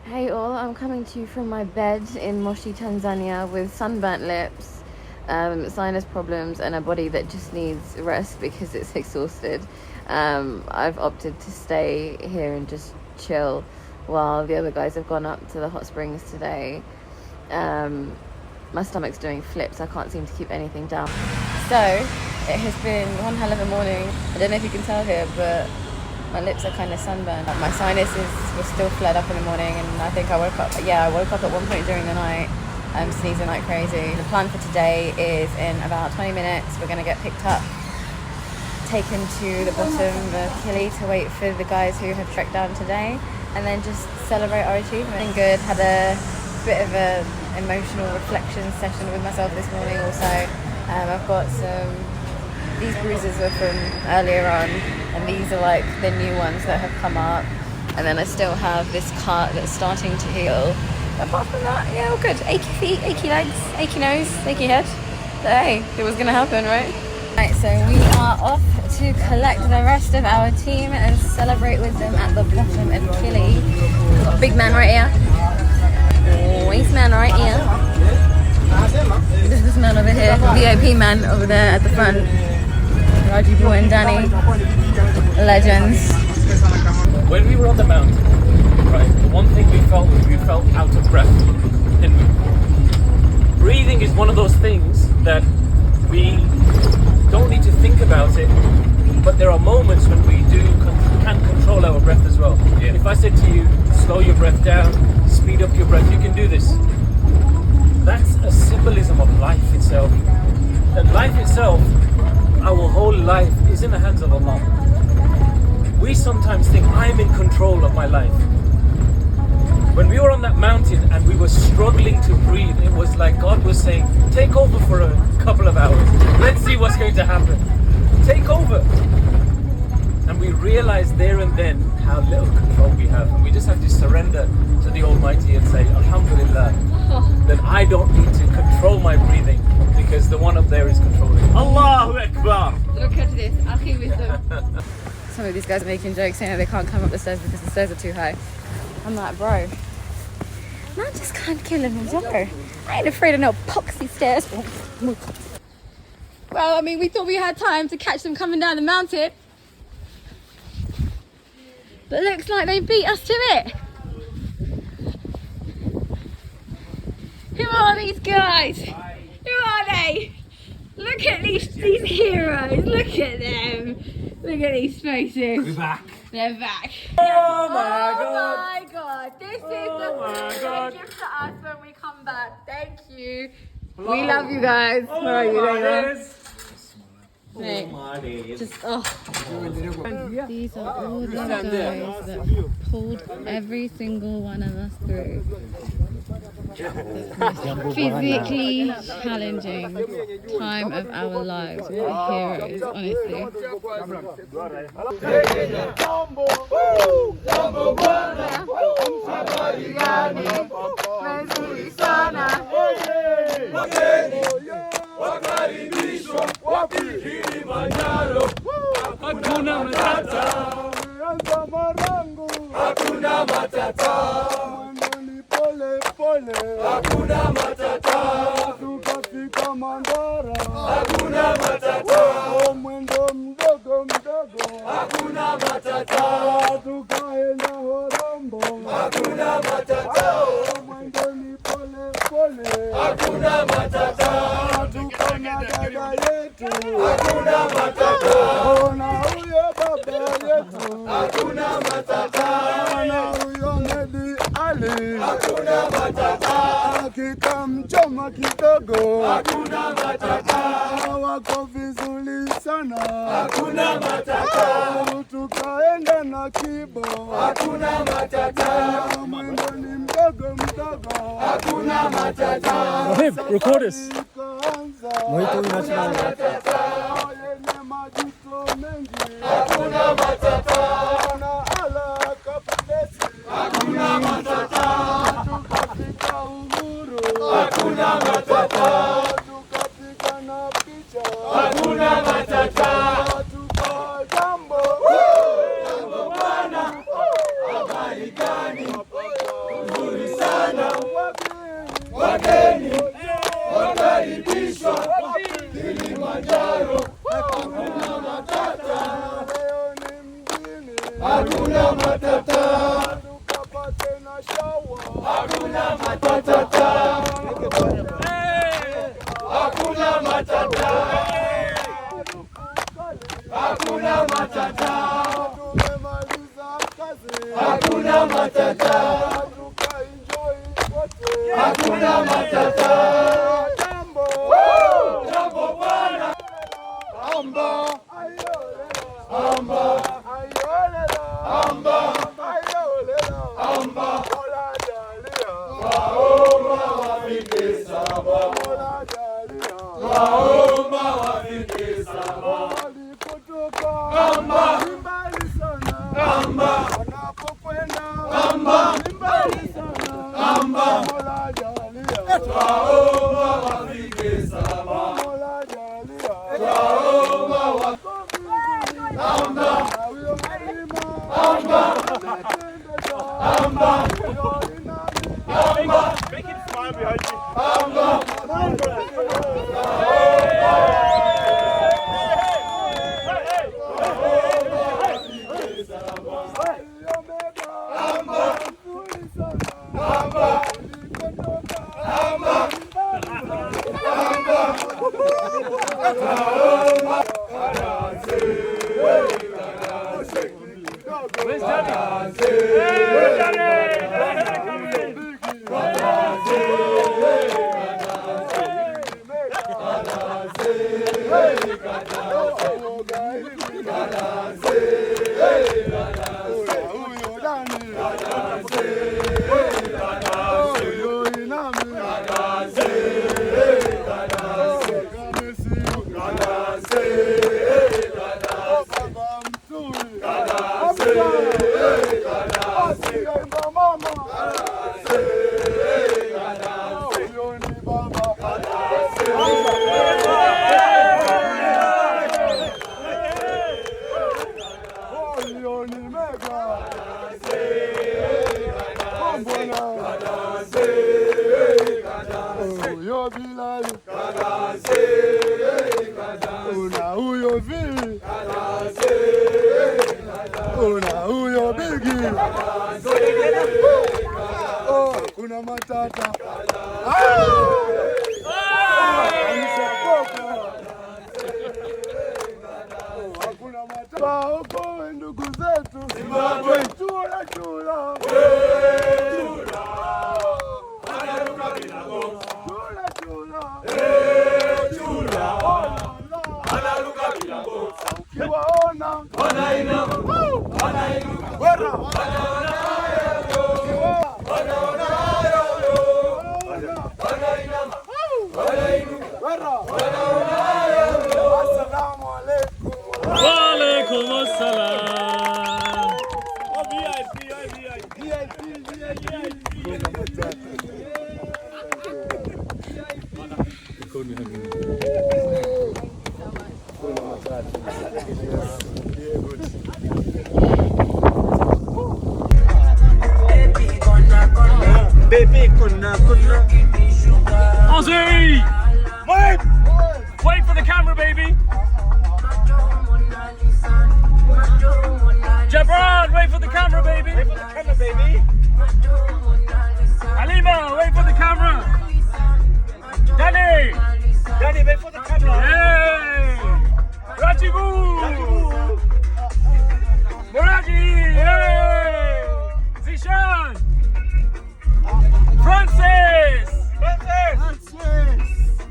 Hey all, I'm coming to you from my bed in Moshi, Tanzania with sunburnt lips, sinus problems and a body that just needs rest because it's exhausted. I've opted to stay here and just chill while the other guys have gone up to the hot springs today. My stomach's doing flips, I can't seem to keep anything down. So, it has been one hell of a morning. I don't know if you can tell here, but my lips are kind of sunburned. My sinuses were still flared up in the morning, and I think I woke up at one point during the night, sneezing like crazy. The plan for today is in about 20 minutes, we're going to get picked up, taken to the bottom of Kili to wait for the guys who have trekked down today, and then just celebrate our achievement. Been good, had a bit of an emotional reflection session with myself this morning also. I've got these bruises were from earlier on, and these are like the new ones that have come up, and then I still have this cut that's starting to heal. Apart from that, yeah, all good. Achy feet, achy legs, achy nose, achy head. So hey, it was gonna happen, right? Right, so we are off to collect the rest of our team and celebrate with them at the bottom of Kili. We've got a big man right here. Waste man right here. This is this man over here, VIP man over there at the front. Raji Boy and Danny, legends. When we were on the mountain, right, the one thing we felt out of breath, didn't we? Breathing is one of those things that we don't need to think about it, but there are moments when we can control our breath as well. Yeah. If I said to you, slow your breath down, speed up your breath, you can do this. That's a symbolism of life itself. And life itself, our whole life is in the hands of Allah. We sometimes think I'm in control of my life. When we were on that mountain and we were struggling to breathe, it was like God was saying, take over for a couple of hours. Let's see what's going to happen. Take over. And we realized there and then how little control we have. And we just have to surrender to the Almighty and say, Alhamdulillah, that I don't need to control my breathing because the one up there is controlling. Allahu Akbar! Look at this, Akhi with them. Some of these guys are making jokes saying that they can't come up the stairs because the stairs are too high. I'm like, bro, man just can't kill Kilimanjaro. I ain't afraid of no poxy stairs. Well, I mean, we thought we had time to catch them coming down the mountain. But it looks like they beat us to it. Who are these guys? Who are they? Look at these heroes. Look at them. Look at these faces. We're back. They're back. Oh my God. Oh my God. This is the gift to us when we come back. Thank you. We love you guys. Where are you? There you go. Just, oh. These are all the guys that pulled every single one of us through. Physically challenging time of our lives. What heroes, honestly. Wakaribishwa wapi? Kilimanjaro. Hakuna matata. Anza marangu. Hakuna matata. Mwendo ni pole pole. Hakuna matata. Tukafika Mandara. Hakuna matata. Mwendo mdogo mdogo. Hakuna matata. Tukaenda Horombo. Hakuna matata. Mwendo ni pole pole. Hakuna matata. Tukana dada yetu. Hakuna matata. Ona huyo baba yetu. Hakuna matata. Ona huyo Medi Ali. Hakuna matata. Kikamchoma kidogo. Hakuna matata. Wako vizuri sana. Hakuna matata. Tukaenda na Kibo. Hakuna matata. Mwendo ni mdogo mdogo. Hakuna matata. Record us. Muito natural. Yenye majuto mengi. Hakuna matata. Na ala kapulesi. Hakuna matata. Tukafika Uhuru. Hakuna matata. Tukafika na picha. Hakuna matata. Tuka jambo. Jambo bwana. Habari gani? Hakuna matata. Hakuna matata. Tumemaliza kazi. Hakuna matata. Tukaenjoy wote. Hakuna matata. Jambo. Jambo bwana. Amba. Amba. Amba. Amba. Mola jalia. Waomba wafike saba. Mola jalia. Waomba wafike saba. Walipotoka. Amba. Ni mbali sana. Amba. Wanapokwenda. Amba. Ni mbali sana. Amba. Mola jalia. Waomba wafike saba. Mola jalia. Waomba wafike Amba. Amba. Amba. Amba. Make it smile behind you. Amba. Where's Daddy? Where's Daddy? Una huyo vi. Una huyo bigi. Oh, kuna matata. Hakuna matata. Huko ndugu zetu Zimbabwe. Chula chula. Ukiwaona wanainama, wanainuka, wanaona Assalamu alaikum. Wa alaikum assalam. Baby, kuna. Ozzy! Wait! Wait for the camera, baby! Jabran, wait for the camera, baby! Wait for the camera, baby! Halima, wait for the camera! Danny! Danny, wait for the camera! Yay! Rajibu! Muraji! Yay! Zishan! Francis!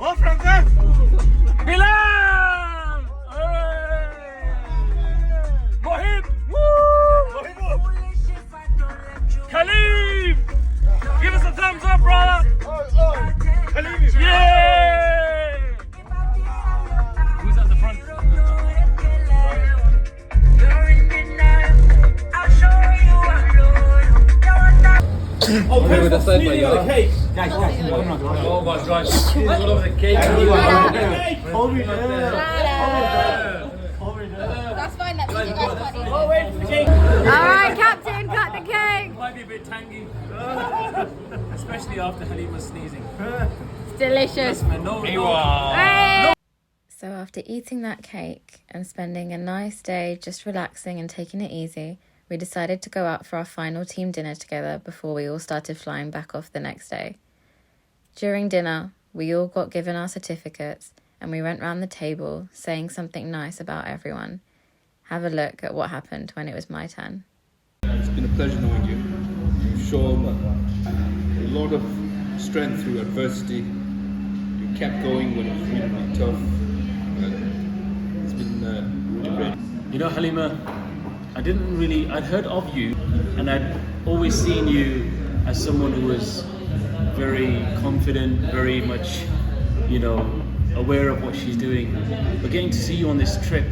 Oh, Francis! Bilal! Mohib! Woo! Khalif! Give us a thumbs up, brother! Khalif! Yay! Who's at the front? Oh, Maybe that's like my yard. cake. Guys, oh my gosh. She's all over the cake. That's fine, that's what you guys want. Oh, wait for the cake. Alright, Captain, cut the cake. Might be a bit tangy. Especially after Halima's sneezing. It's delicious. No. Hey! So after eating that cake and spending a nice day just relaxing and taking it easy, we decided to go out for our final team dinner together before we all started flying back off the next day. During dinner, we all got given our certificates and we went round the table saying something nice about everyone. Have a look at what happened when it was my turn. It's been a pleasure knowing you. You've shown a lot of strength through adversity. You kept going when it was really, really tough. It's been really great. You know, Halima, I'd heard of you, and I'd always seen you as someone who was very confident, very much, aware of what she's doing. But getting to see you on this trip,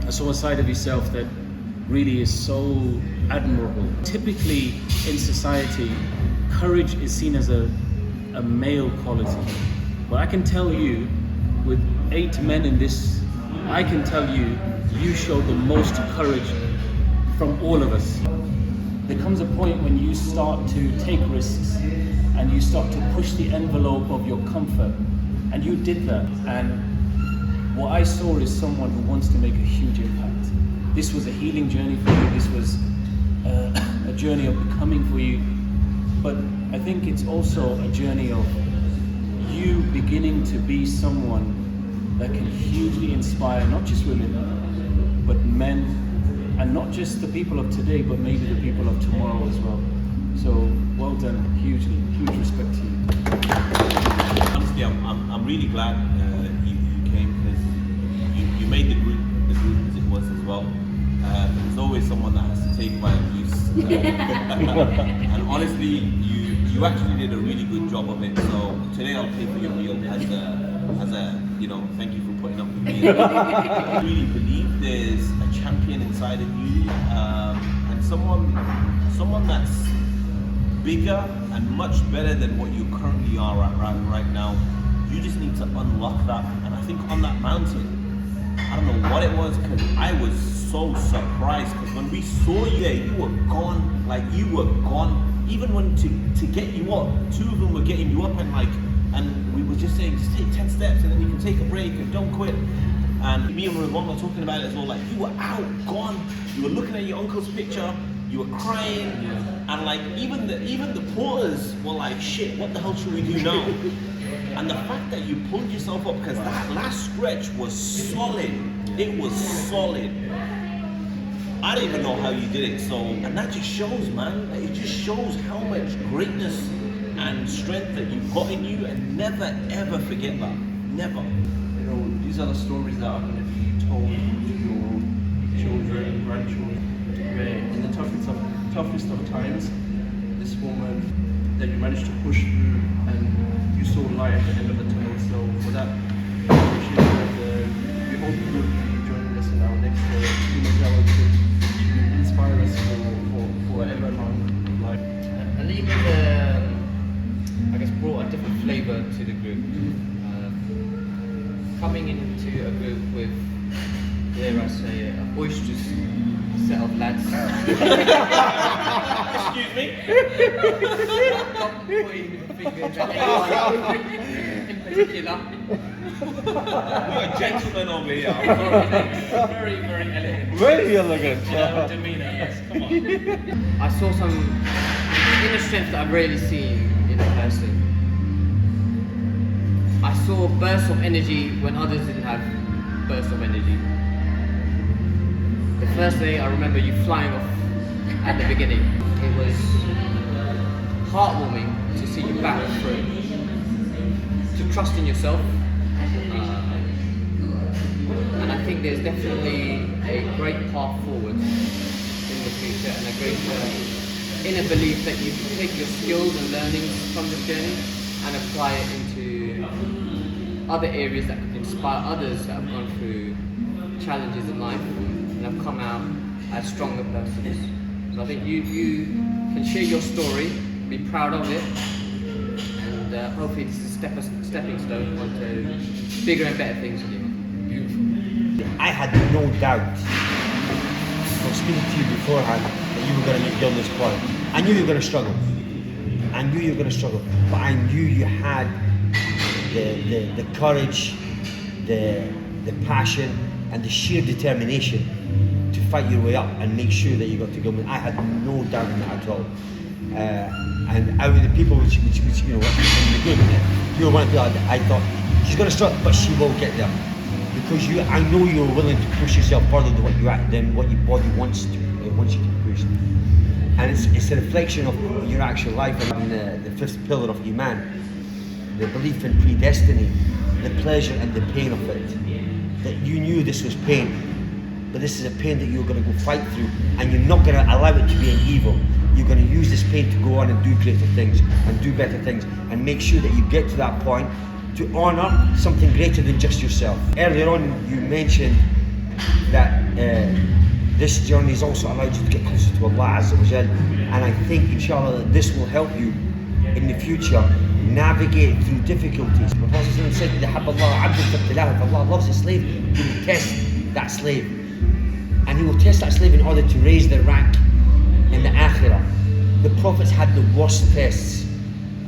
I saw a side of yourself that really is so admirable. Typically in society, courage is seen as a male quality. But I can tell you, with 8 men in this, I can tell you, you showed the most courage from all of us. There comes a point when you start to take risks and you start to push the envelope of your comfort, and you did that. And what I saw is someone who wants to make a huge impact. This was a healing journey for you. This was a journey of becoming for you. But I think it's also a journey of you beginning to be someone that can hugely inspire not just women, but men, and not just the people of today, but maybe the people of tomorrow as well. So well done, huge respect to you. Honestly, I'm really glad you came, because you made the group as it was as well. There's always someone that has to take my abuse, and honestly, you actually did a really good job of it. So today I'll pay for your meal as a thank you for putting up with me. I really believe there's a champion inside of you, and someone that's bigger and much better than what you currently are right now. You just need to unlock that. And I think on that mountain, I don't know what it was, because I was so surprised, because when we saw you there, you were gone. Like, you were gone. Even when to get you up, 2 of them were getting you up, and we were just saying, just take 10 steps and then you can take a break and don't quit. And me and Ravon were talking about it as well, like, you were out, gone. You were looking at your uncle's picture, you were crying, and like even the porters were like, shit, what the hell should we do now? And the fact that you pulled yourself up, because that last stretch was solid. It was solid. I don't even know how you did it. So, and that just shows, man. It just shows how much greatness and strength that you've got in you, and never ever forget that. Never. These are the stories that are going to be told to your children, grandchildren. Where in the toughest of times, this woman that you managed to push through, and you saw light at the end of the tunnel. So for that, I appreciate that. We hope you will be joining us in our next Kilimanjaro trip. You inspire us for forever long life. And even I guess brought a different flavour to the group. Coming into a group with, dare I say, a boisterous set of lads. Excuse me? Not pointing fingers at anyone in particular. We're gentlemen over here. Very, very elegant. Very elegant. Demeanour, yes, come on. I saw some inner strength that I've rarely seen in a person. I saw bursts of energy when others didn't have bursts of energy. The first day I remember you flying off at the beginning. It was heartwarming to see you battle through, to trust in yourself. And I think there's definitely a great path forward in the future, and a great inner belief that you can take your skills and learnings from this journey and apply it into other areas that could inspire others that have gone through challenges in life and have come out as stronger persons. And I think you can share your story, be proud of it, and hopefully this is a stepping stone onto bigger and better things for you. Beautiful. I had no doubt from speaking to you beforehand that you were going to make down this quad. I knew you were going to struggle. But I knew you had the courage, the passion, and the sheer determination to fight your way up and make sure that you got to Gilman. I had no doubt in that at all. And out of the people which you know, in the group, you were one of the people I thought, she's going to struggle, but she will get there. Because I know you're willing to push yourself further than what your body wants you to push. And it's a reflection of your actual life and the fifth pillar of Iman, the belief in predestiny, the pleasure and the pain of it. That you knew this was pain, but this is a pain that you're going to go fight through, and you're not going to allow it to be an evil. You're going to use this pain to go on and do greater things and do better things and make sure that you get to that point to honour something greater than just yourself. Earlier on you mentioned that this journey has also allowed you to get closer to Allah Azza wa Jal, and I think inshallah that this will help you in the future navigate through difficulties. The Prophet said that Allah loves a slave, he will test that slave, and he will test that slave in order to raise their rank in the Akhirah. The Prophets had the worst tests,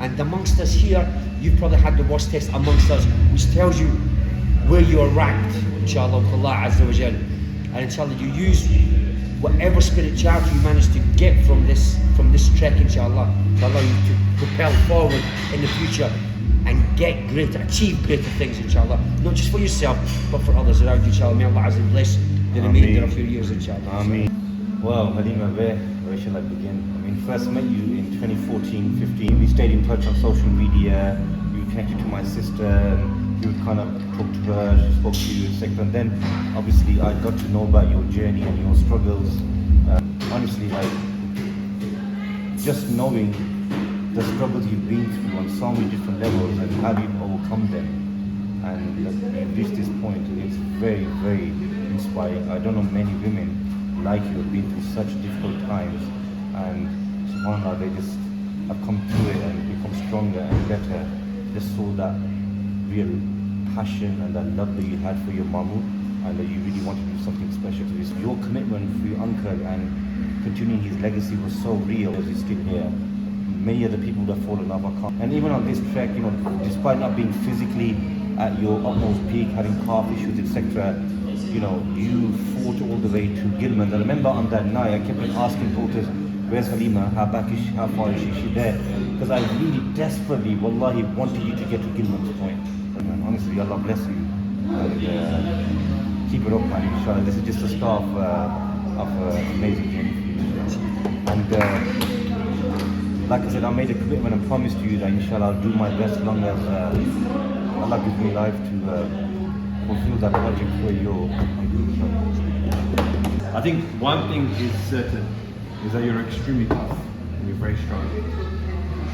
and amongst us here you've probably had the worst test amongst us, which tells you where you are ranked inshallah with Allah Azza wa Jal. And inshallah you use whatever spirituality you manage to get from this trek inshallah to allow you to propel forward in the future and achieve greater things inshallah, not just for yourself but for others around you inshallah. May Allah Azza bless the remainder of your years inshallah. Ameen. Well, Halima, where shall I begin? I mean, first met you in 2014-15. We stayed in touch on social media. You connected to my sister. You would kind of talk to her, she spoke to you, etc. And then, obviously, I got to know about your journey and your struggles. Honestly, like, just knowing the struggles you've been through on so many different levels and how you've overcome them, and you've reached this point, it's very, very inspiring. I don't know many women like you have been through such difficult times, and subhanAllah, they just have come through it and become stronger and better. Just saw that real passion and that love that you had for your mamu, and that you really wanted to do something special to this. Your commitment for your uncle and continuing his legacy was so real as he's still here. Many other people that fall in love are can't. And even on this trek, you know, despite not being physically at your utmost peak, having calf issues, etc., you know, you fought all the way to Gilman. I remember on that night, I kept on asking porters, where's Halima? How far is she? Is she there? Because I really desperately, wallahi, wanted you to get to Gilman's point. And honestly, Allah bless you. And keep it up, man, inshallah. This is just the start of an amazing journey for you. And like I said, I made a commitment and promised you that inshallah I'll do my best as long as Allah gives me life to fulfill that project for you. I think one thing is certain, is that you're extremely tough and you're very strong.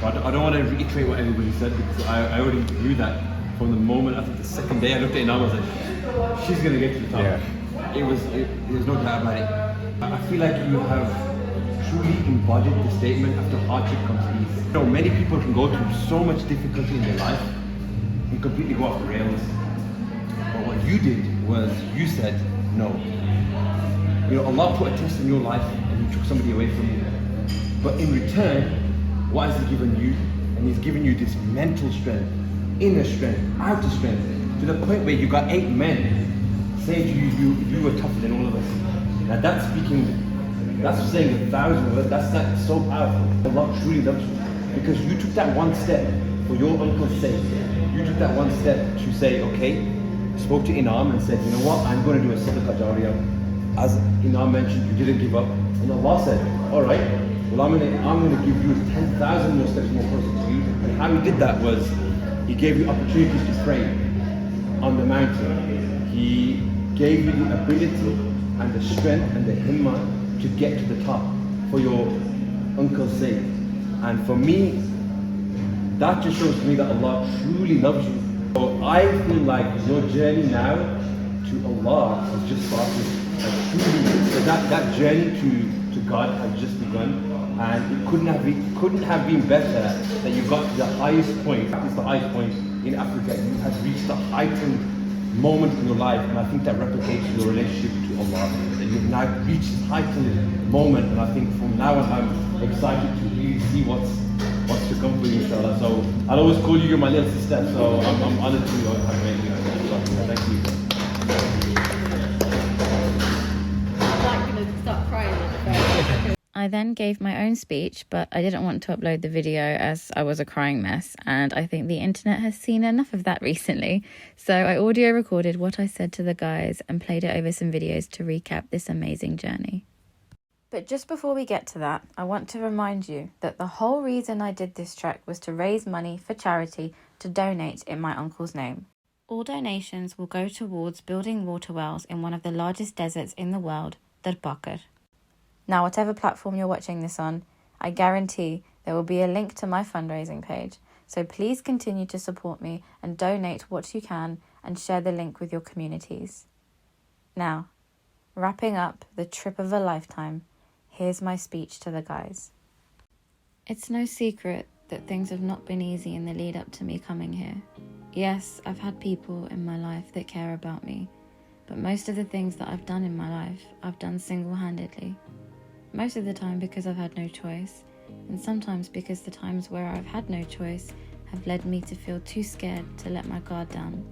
So I don't want to reiterate what everybody said, because I already knew that from the moment, I think the second day I looked at Inam, I was like, she's going to get to the top. Yeah. There's no doubt about it. I feel like you have truly embodied the statement, after hardship comes ease. You know, many people can go through so much difficulty in their life and completely go off the rails. But what you did was, you said no. You know, Allah put a test in your life and He took somebody away from you. But in return, what has He given you? And He's given you this mental strength, inner strength, outer strength, to the point where you got 8 men saying to you, you were tougher than all of us. Now that's saying 1,000 words. That's so powerful. Allah truly loves you, because you took that one step for your uncle's sake. You took that one step to say, okay, spoke to Inam and said, you know what, I'm going to do a sadaqah jariyah. As Inam mentioned, you didn't give up. And Allah said, all right, well, I'm going to give you 10,000 more steps more closer to you. And how He did that was, He gave you opportunities to pray on the mountain. He gave you the ability and the strength and the himmah to get to the top for your uncle's sake. And for me, that just shows to me that Allah truly loves you. So I feel like your journey now to Allah has just started. So that journey to God has just begun, and it couldn't have been better that you got to the highest point. It's the highest point in Africa. You have reached the heightened moment in your life, and I think that replicates your relationship to Allah. That you've now reached this heightened moment, and I think from now on I'm excited to really see what's to come for you, inshallah. So I'll always call you, you're my little sister, so I'm honored to have met you. Thank you. I'm not going to I then gave my own speech, but I didn't want to upload the video as I was a crying mess, and I think the internet has seen enough of that recently. So I audio recorded what I said to the guys and played it over some videos to recap this amazing journey. But just before we get to that, I want to remind you that the whole reason I did this trek was to raise money for charity to donate in my uncle's name. All donations will go towards building water wells in one of the largest deserts in the world, Darbakar. Now, whatever platform you're watching this on, I guarantee there will be a link to my fundraising page. So please continue to support me and donate what you can and share the link with your communities. Now, wrapping up the trip of a lifetime, here's my speech to the guys. It's no secret that things have not been easy in the lead up to me coming here. Yes, I've had people in my life that care about me, but most of the things that I've done in my life, I've done single-handedly. Most of the time because I've had no choice, and sometimes because the times where I've had no choice have led me to feel too scared to let my guard down.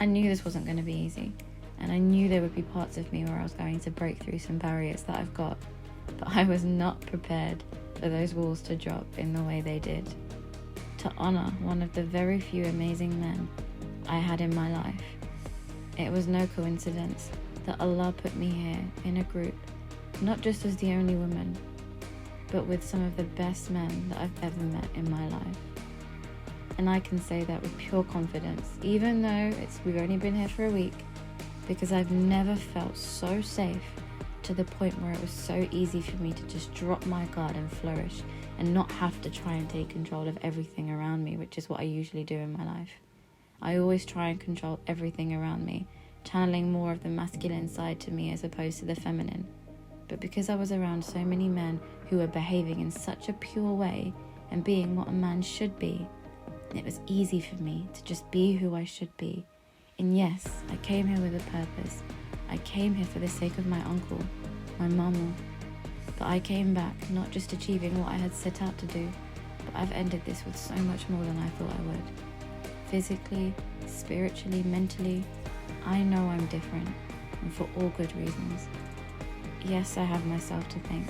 I knew this wasn't going to be easy, and I knew there would be parts of me where I was going to break through some barriers that I've got, but I was not prepared for those walls to drop in the way they did. To honour one of the very few amazing men I had in my life. It was no coincidence that Allah put me here in a group, not just as the only woman, but with some of the best men that I've ever met in my life. And I can say that with pure confidence, even though we've only been here for a week, because I've never felt so safe to the point where it was so easy for me to just drop my guard and flourish and not have to try and take control of everything around me, which is what I usually do in my life. I always try and control everything around me, channeling more of the masculine side to me as opposed to the feminine. But because I was around so many men who were behaving in such a pure way and being what a man should be, it was easy for me to just be who I should be. And yes, I came here with a purpose. I came here for the sake of my uncle, my mama. But I came back not just achieving what I had set out to do, but I've ended this with so much more than I thought I would. Physically, spiritually, mentally, I know I'm different, and for all good reasons. Yes, I have myself to thank.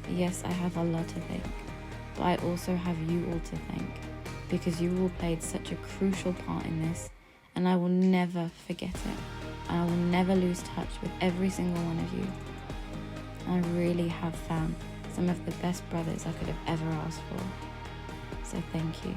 Yes, I have Allah to thank. But I also have you all to thank, because you all played such a crucial part in this, and I will never forget it. And I will never lose touch with every single one of you. I really have found some of the best brothers I could have ever asked for. So thank you.